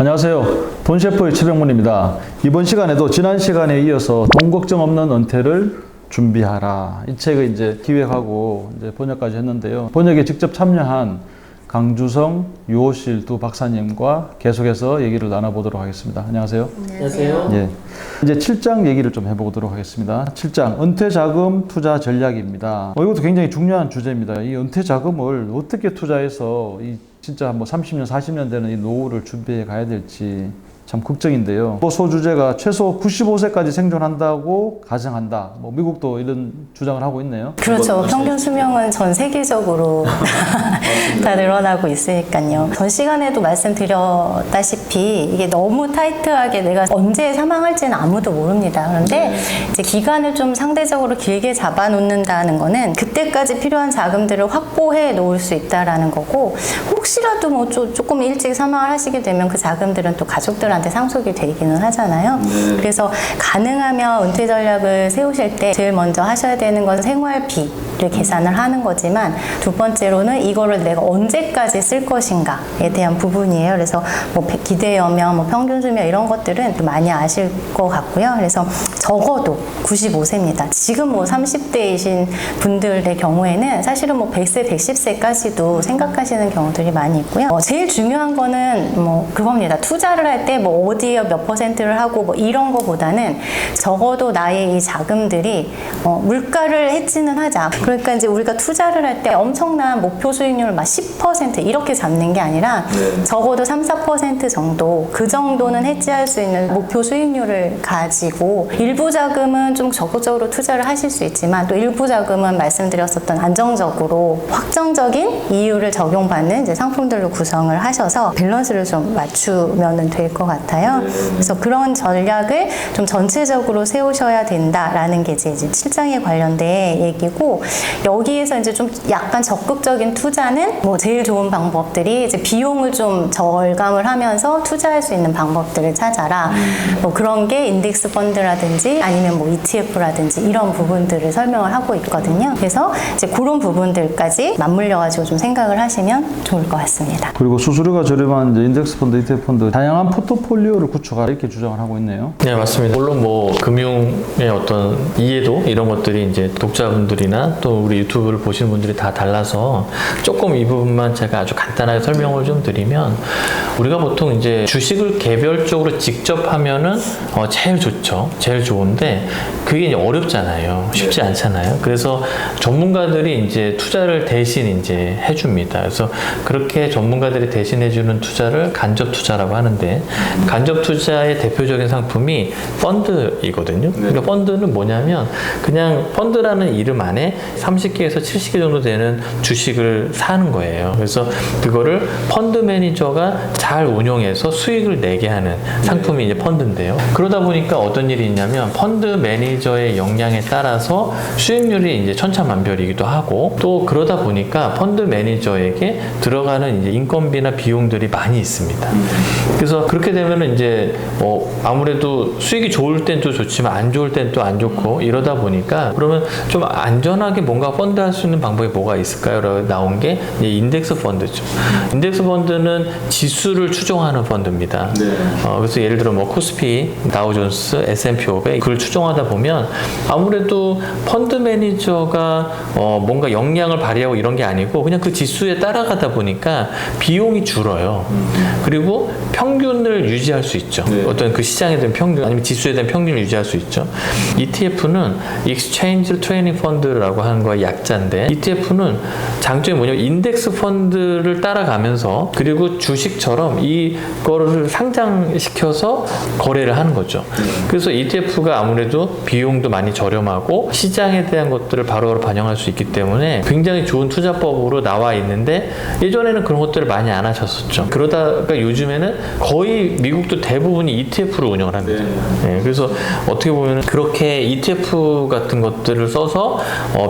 안녕하세요. 돈 셰프의 최병문입니다. 이번 시간에도 지난 시간에 이어서 돈 걱정 없는 은퇴를 준비하라. 이 책을 이제 기획하고 이제 번역까지 했는데요. 번역에 직접 참여한 강주성, 유호실 두 박사님과 계속해서 얘기를 나눠보도록 하겠습니다. 안녕하세요. 안녕하세요. 예. 이제 7장 얘기를 좀 해보도록 하겠습니다. 7장, 은퇴자금 투자 전략입니다. 이것도 굉장히 중요한 주제입니다. 이 은퇴자금을 어떻게 투자해서 이 진짜 뭐 30년, 40년 되는 이 노후를 준비해 가야 될지 참 걱정인데요. 소주제가 최소 95세까지 생존한다고 가정한다. 뭐 미국도 이런 주장을 하고 있네요. 그렇죠. 평균 수명은 전 세계적으로 다 늘어나고 있으니까요. 전 시간에도 말씀드렸다시피 이게 너무 타이트하게 내가 언제 사망할지는 아무도 모릅니다. 그런데 이제 기간을 좀 상대적으로 길게 잡아놓는다는 거는 그때까지 필요한 자금들을 확보해 놓을 수 있다라는 거고, 혹시라도 뭐 조금 일찍 사망을 하시게 되면 그 자금들은 또 가족들한테 상속이 되기는 하잖아요. 그래서 가능하면 은퇴 전략을 세우실 때 제일 먼저 하셔야 되는 것은 생활비를 계산을 하는 거지만, 두 번째로는 이거를 내가 언제까지 쓸 것인가에 대한 부분이에요. 그래서 뭐 기대여명, 뭐 평균 수명 이런 것들은 많이 아실 것 같고요. 그래서 적어도 95세입니다. 지금 뭐 30대이신 분들의 경우에는 사실은 뭐 100세, 110세까지도 생각하시는 경우들이 많이 있고요. 제일 중요한 거는 뭐 그겁니다. 투자를 할 때 뭐 어디에 몇 퍼센트를 하고 뭐 이런 거보다는 적어도 나의 이 자금들이 물가를 해치는 하자. 그러니까 이제 우리가 투자를 할 때 엄청난 목표 수익률을 막 10% 이렇게 잡는 게 아니라 적어도 3, 4% 정도, 그 정도는 해지할 수 있는 목표 수익률을 가지고, 일부 자금은 좀 적극적으로 투자를 하실 수 있지만 또 일부 자금은 말씀드렸었던 안정적으로 확정적인 이유를 적용받는 이제 상품들로 구성을 하셔서 밸런스를 좀 맞추면 될 것 같아요. 그래서 그런 전략을 좀 전체적으로 세우셔야 된다라는 게 이제 7장에 관련된 얘기고, 여기에서 이제 좀 약간 적극적인 투자는 뭐 제일 좋은 방법들이 이제 비용을 좀 절감을 하면서 투자할 수 있는 방법들을 찾아라. 뭐 그런 게 인덱스 펀드라든지 아니면 뭐 ETF라든지 이런 부분들을 설명을 하고 있거든요. 그래서 이제 그런 부분들까지 맞물려가지고 좀 생각을 하시면 좋을 것 같습니다. 그리고 수수료가 저렴한 이제 인덱스 펀드, ETF 펀드, 다양한 포트폴리오를 구축하라 이렇게 주장을 하고 있네요. 네, 맞습니다. 물론 뭐 금융의 어떤 이해도 이런 것들이 이제 독자분들이나 또 우리 유튜브를 보시는 분들이 다 달라서 조금 이 부분만 제가 아주 간단하게 설명을 좀 드리면, 우리가 보통 이제 주식을 개별적으로 직접 하면은 제일 좋죠. 제일 좋은데 그게 이제 어렵잖아요. 쉽지 않잖아요. 그래서 전문가들이 이제 투자를 대신 이제 해줍니다. 그래서 그렇게 전문가들이 대신 해주는 투자를 간접 투자라고 하는데, 간접 투자의 대표적인 상품이 펀드이거든요. 그러니까 펀드는 뭐냐면 그냥 펀드라는 이름 안에 30개에서 70개 정도 되는 주식을 사는 거예요. 그래서 그거를 펀드 매니저가 잘 운용해서 수익을 내게 하는 상품이 이제 펀드인데요. 그러다 보니까 어떤 일이 있냐면 펀드 매니저의 역량에 따라서 수익률이 이제 천차만별이기도 하고, 또 그러다 보니까 펀드 매니저에게 들어가는 이제 인건비나 비용들이 많이 있습니다. 그래서 그렇게 되면은 이제 아무래도 수익이 좋을 땐 또 좋지만 안 좋을 땐 또 안 좋고 이러다 보니까, 그러면 좀 안전하게 뭔가 펀드 할 수 있는 방법이 뭐가 있을까요? 라고 나온 게 이제 인덱스 펀드죠. 인덱스 펀드는 지수를 추종하는 펀드입니다. 그래서 예를 들어 뭐 코스피, 다우존스, S&P 500 그걸 추종하다 보면 아무래도 펀드 매니저가 뭔가 역량을 발휘하고 이런 게 아니고 그냥 그 지수에 따라가다 보니까 비용이 줄어요. 그리고 평균을 유지할 수 있죠. 어떤 그 시장에 대한 평균, 아니면 지수에 대한 평균을 유지할 수 있죠. ETF는 Exchange Traded Fund라고 하는 거의 약자인데, ETF는 장점이 뭐냐면 인덱스 펀드를 따라가면서, 그리고 주식처럼 이거를 상장시켜서 거래를 하는 거죠. 그래서 ETF가 아무래도 비용도 많이 저렴하고 시장에 대한 것들을 바로바로 반영할 수 있기 때문에 굉장히 좋은 투자법으로 나와 있는데, 예전에는 그런 것들을 많이 안 하셨었죠. 그러다가 요즘에는 거의 미국도 대부분이 ETF로 운영을 합니다. 그래서 어떻게 보면 그렇게 ETF 같은 것들을 써서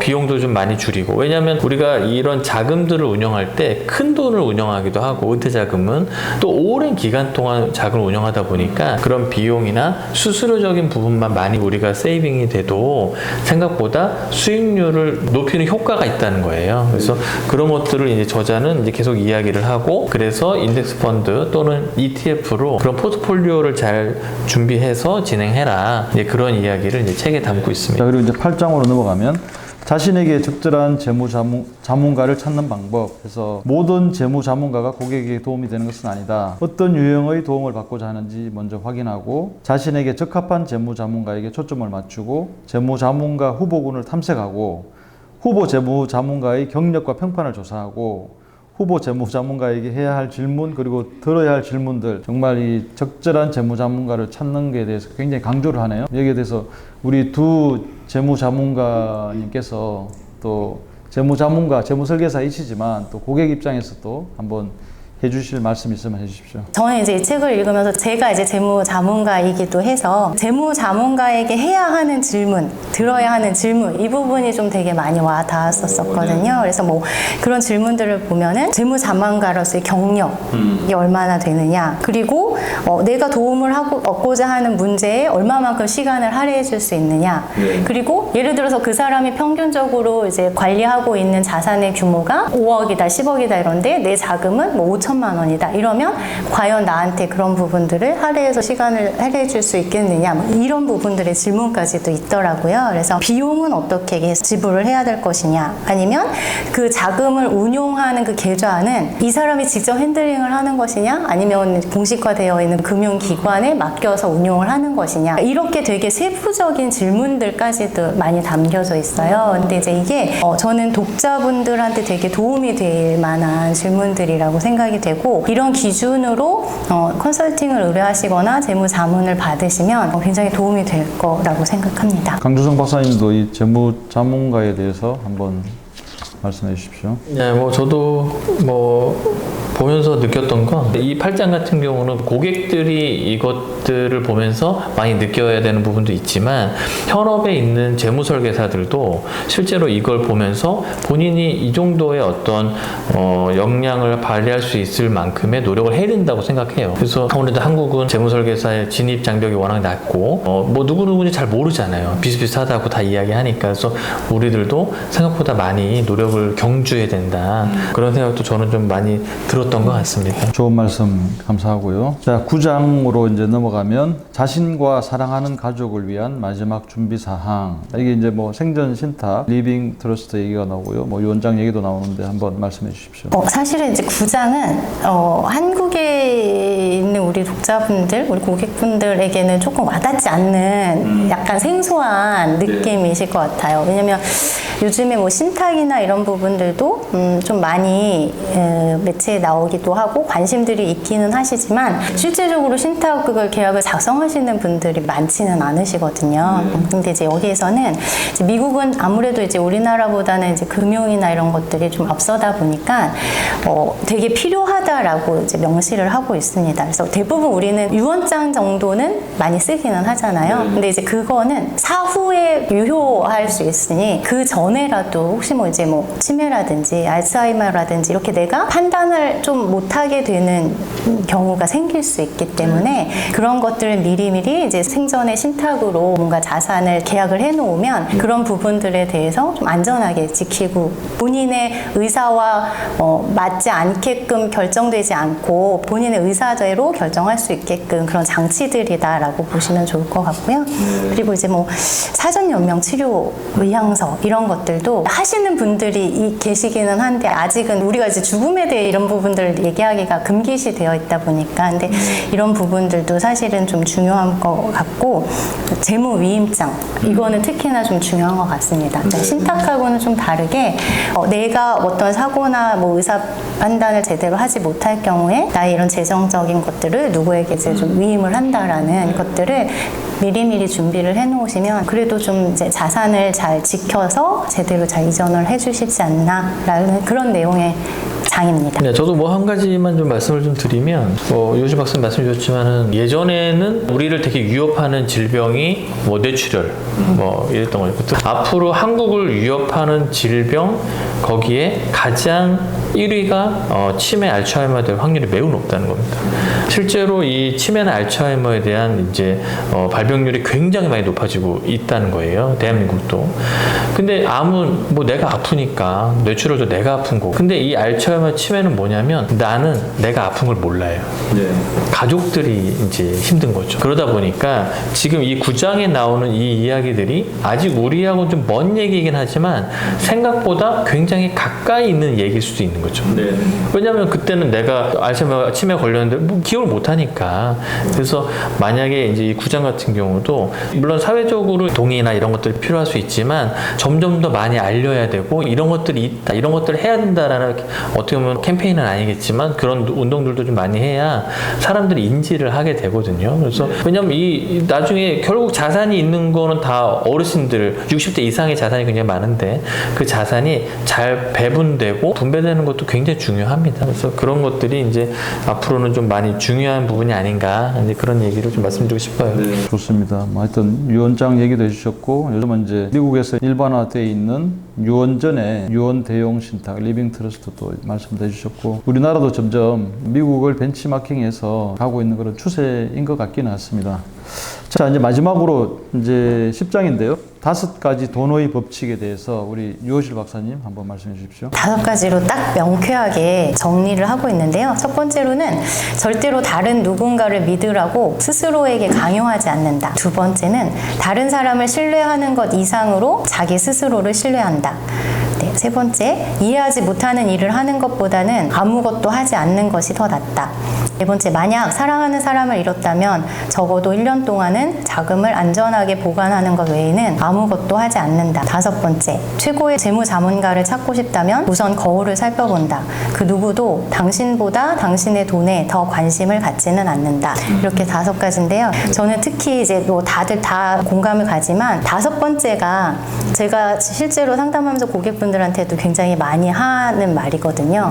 비용도 좀 많이 줄이고, 왜냐하면 우리가 이런 자금들을 운영할 때 큰 돈을 운영하기도 하고, 은퇴 자금은 또 오랜 기간 동안 자금을 운영하다 보니까 그런 비용이나 수수료적인 부분만 많이 우리가 세이빙이 돼도 생각보다 수익률을 높이는 효과가 있다는 거예요. 그래서 그런 것들을 이제 저자는 이제 계속 계속 이야기를 하고, 그래서 인덱스 펀드 또는 ETF로 그런 포트폴리오를 잘 준비해서 진행해라. 이제 그런 이야기를 이제 책에 담고 있습니다. 자, 그리고 이제 8장으로 넘어가면 자신에게 적절한 재무 자문가를 찾는 방법. 그래서 모든 재무 자문가가 고객에게 도움이 되는 것은 아니다. 어떤 유형의 도움을 받고자 하는지 먼저 확인하고 자신에게 적합한 재무 자문가에게 초점을 맞추고 재무 자문가 후보군을 탐색하고 후보 재무 자문가의 경력과 평판을 조사하고 후보 재무 자문가에게 해야 할 질문 그리고 들어야 할 질문들, 정말 이 적절한 재무 자문가를 찾는 것에 대해서 굉장히 강조를 하네요. 여기에 대해서 우리 두 재무 자문가님께서 또 재무 자문가, 재무 설계사이시지만 또 고객 입장에서 또 한번 해주실 말씀 있으면 해주십시오. 저는 이제 이 책을 읽으면서 제가 이제 재무 자문가이기도 해서 재무 자문가에게 해야 하는 질문, 들어야 하는 질문, 이 부분이 좀 되게 많이 와 닿았었거든요. 그래서 뭐 그런 질문들을 보면은 재무 자문가로서의 경력이 얼마나 되느냐, 그리고 내가 도움을 얻고자 하는 문제에 얼마만큼 시간을 할애해 줄 수 있느냐, 그리고 예를 들어서 그 사람이 평균적으로 이제 관리하고 있는 자산의 규모가 5억이다, 10억이다 이런데 내 자금은 뭐 5천만 원이다. 이러면 과연 나한테 그런 부분들을 할애해서 시간을 할애해 줄 수 있겠느냐, 뭐 이런 부분들의 질문까지도 있더라고요. 그래서 비용은 어떻게 지불을 해야 될 것이냐, 아니면 그 자금을 운용하는 그 계좌는 이 사람이 직접 핸들링을 하는 것이냐, 아니면 공식화되어 있는 금융기관에 맡겨서 운용을 하는 것이냐, 이렇게 되게 세부적인 질문들까지도 많이 담겨져 있어요. 근데 이제 이게 저는 독자분들한테 되게 도움이 될 만한 질문들이라고 생각이 되고, 이런 기준으로 컨설팅을 의뢰하시거나 재무 자문을 받으시면 굉장히 도움이 될 거라고 생각합니다. 강주성 박사님도 이 재무 자문가에 대해서 한번 말씀해 주십시오. 네, 뭐 저도 뭐 보면서 느꼈던 건, 이 8장 같은 경우는 고객들이 이것들을 보면서 많이 느껴야 되는 부분도 있지만 현업에 있는 재무 설계사들도 실제로 이걸 보면서 본인이 이 정도의 어떤 역량을 발휘할 수 있을 만큼의 노력을 해야 된다고 생각해요. 그래서 아무래도 한국은 재무 설계사의 진입 장벽이 워낙 낮고 뭐 누구누구인지 잘 모르잖아요. 비슷비슷하다고 다 이야기하니까. 그래서 우리들도 생각보다 많이 노력을 경주해야 된다, 그런 생각도 저는 좀 많이 들었던 것 같습니다. 좋은 말씀 감사하고요. 자, 9장으로 이제 넘어가면 자신과 사랑하는 가족을 위한 마지막 준비 사항. 이게 이제 뭐 생전 신탁, 리빙 트러스트 얘기가 나오고요. 뭐 원장 얘기도 나오는데 한번 말씀해 주십시오. 사실은 이제 9장은 한국에 있는 우리 독자분들, 우리 고객분들에게는 조금 와닿지 않는 약간 생소한 느낌이실 것 같아요. 왜냐면 요즘에 뭐 신탁이나 이런 부분들도 좀 많이 매체에 나오기도 하고 관심들이 있기는 하시지만 실질적으로 신탁 계약을 작성하시는 분들이 많지는 않으시거든요. 근데 이제 여기에서는 이제 미국은 아무래도 이제 우리나라보다는 이제 금융이나 이런 것들이 좀 앞서다 보니까 되게 필요하다라고 이제 명시를 하고 있습니다. 그래서 대부분 우리는 유언장 정도는 많이 쓰기는 하잖아요. 근데 이제 그거는 사후에 유효할 수 있으니 그 전에라도 혹시 뭐 이제 뭐 치매라든지 알츠하이머라든지 이렇게 내가 판단을 좀 못하게 되는 경우가 생길 수 있기 때문에 그런 것들을 미리미리 이제 생전에 신탁으로 뭔가 자산을 계약을 해놓으면 그런 부분들에 대해서 좀 안전하게 지키고 본인의 의사와 맞지 않게끔 결정되지 않고 본인의 의사대로 결정할 수 있게끔 그런 장치들이다라고 보시면 좋을 것 같고요. 그리고 이제 뭐 사전연명 치료 의향서 이런 것들도 하시는 분들이 계시기는 한데 아직은 우리가 이제 죽음에 대해 이런 부분들을 얘기하기가 금기시 되어 있다 보니까 근데 이런 부분들도 사실은 좀 중요한 것 같고 재무 위임장 이거는 특히나 좀 중요한 것 같습니다. 신탁하고는 좀 다르게 내가 어떤 사고나 뭐 의사 판단을 제대로 하지 못할 경우에 나의 이런 재정적인 것들을 누구에게 이제 좀 위임을 한다라는 것들을 미리미리 준비를 해놓으시면 그래도 좀 이제 자산을 잘 지켜서 제대로 잘 이전을 해주시지 않나라는 그런 내용의 장입니다. 네, 저도 뭐 한 가지만 좀 말씀을 좀 드리면 요시 박사님 말씀 주셨지만은 예전에는 우리를 되게 위협하는 질병이 뭐 뇌출혈 뭐 이랬던 거죠. 앞으로 한국을 위협하는 질병 거기에 가장 1위가 치매 알츠하이머에 대한 확률이 매우 높다는 겁니다. 실제로 이 치매나 알츠하이머에 대한 이제 발병률이 굉장히 많이 높아지고 있다는 거예요. 대한민국도. 근데 뭐 내가 아프니까 뇌출혈도 내가 아픈 거고. 근데 이 알츠하이머 치매는 뭐냐면 나는 내가 아픈 걸 몰라요. 네. 가족들이 이제 힘든 거죠. 그러다 보니까 지금 이 9장에 나오는 이 이야기들이 아직 우리하고는 좀 먼 얘기이긴 하지만 생각보다 굉장히 가까이 있는 얘기일 수도 있는 거죠. 네. 왜냐하면 그때는 내가 알츠하이머 치매 걸렸는데 뭐 기억을 못 하니까. 그래서 만약에 이제 이 9장 같은 경우도 물론 사회적으로 동의나 이런 것들이 필요할 수 있지만 점점 더 많이 알려야 되고 이런 것들이 있다, 이런 것들을 해야 된다라는 어떻게 보면 캠페인은 아니겠지만 그런 운동들도 좀 많이 해야 사람들이 인지를 하게 되거든요. 그래서 왜냐면 이 나중에 결국 자산이 있는 거는 다 어르신들 60대 이상의 자산이 굉장히 많은데 그 자산이 잘 배분되고 분배되는 것도 굉장히 중요합니다. 그래서 그런 것들이 이제 앞으로는 좀 많이 중요한 부분이 아닌가 이제 그런 얘기를 좀 말씀드리고 싶어요. 좋습니다. 하여튼 유언장 얘기도 해주셨고 요즘은 이제 미국에서 일반화되어 있는 유언전의 유언 대용 신탁 리빙 트러스트도 말씀도 해주셨고 우리나라도 점점 미국을 벤치마킹해서 가고 있는 그런 추세인 것 같기는 같습니다. 자, 이제 마지막으로 이제 10장인데요. 5가지 돈의 법칙에 대해서 우리 유호실 박사님 한번 말씀해 주십시오. 5가지로 딱 명쾌하게 정리를 하고 있는데요. 첫 번째로는 절대로 다른 누군가를 믿으라고 스스로에게 강요하지 않는다. 두 번째는 다른 사람을 신뢰하는 것 이상으로 자기 스스로를 신뢰한다. 네, 세 번째, 이해하지 못하는 일을 하는 것보다는 아무것도 하지 않는 것이 더 낫다. 네 번째, 만약 사랑하는 사람을 잃었다면 적어도 1년 동안은 자금을 안전하게 보관하는 것 외에는 아무것도 하지 않는다. 다섯 번째, 최고의 재무 자문가를 찾고 싶다면 우선 거울을 살펴본다. 그 누구도 당신보다 당신의 돈에 더 관심을 갖지는 않는다. 이렇게 5가지인데요. 저는 특히 이제 뭐 다들 다 공감을 가지만 5번째가 제가 실제로 상담하면서 고객분들한테도 굉장히 많이 하는 말이거든요.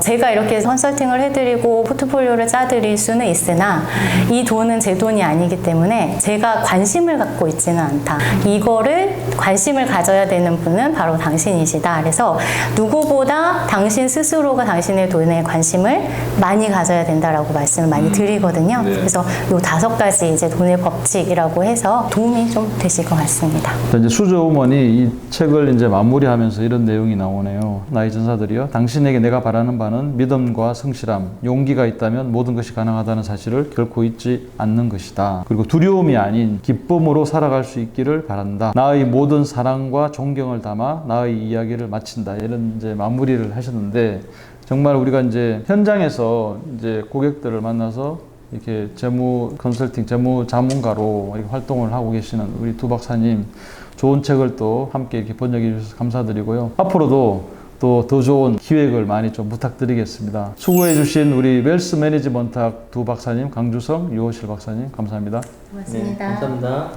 제가 이렇게 컨설팅을 해드리고 포트폴리오를 짜드릴 수는 있으나 이 돈은 제 돈이 아니기 때문에 제가 관심을 갖고 있지는 않다. 이거를 관심을 가져야 되는 분은 바로 당신이시다. 그래서 누구보다 당신 스스로가 당신의 돈에 관심을 많이 가져야 된다라고 말씀을 많이 드리거든요. 그래서 이 5가지 이제 돈의 법칙이라고 해서 도움이 좀 되실 것 같습니다. 이제 수조우먼이 이 책을 이제 마무리하면서 이런 내용이 나오네요. 나의 전사들이여, 당신에게 내가 바라는 바는 믿음과 성실함, 용기가 있다면 모든 것이 가능하다는 사실을 결코 잊지 않는 것이다. 그리고 두려움이 아닌 기쁨으로 살아갈 수 있기를 바란다. 나의 모든 사랑과 존경을 담아 나의 이야기를 마친다. 이런 이제 마무리를 하셨는데 정말 우리가 이제 현장에서 이제 고객들을 만나서 이렇게 재무 컨설팅, 재무 자문가로 이렇게 활동을 하고 계시는 우리 두 박사님 좋은 책을 또 함께 이렇게 번역해 주셔서 감사드리고요. 앞으로도 또 더 좋은 기획을 많이 좀 부탁드리겠습니다. 수고해 주신 우리 웰스 매니지먼트학 두 박사님, 강주성, 유호실 박사님 감사합니다. 고맙습니다. 네, 감사합니다.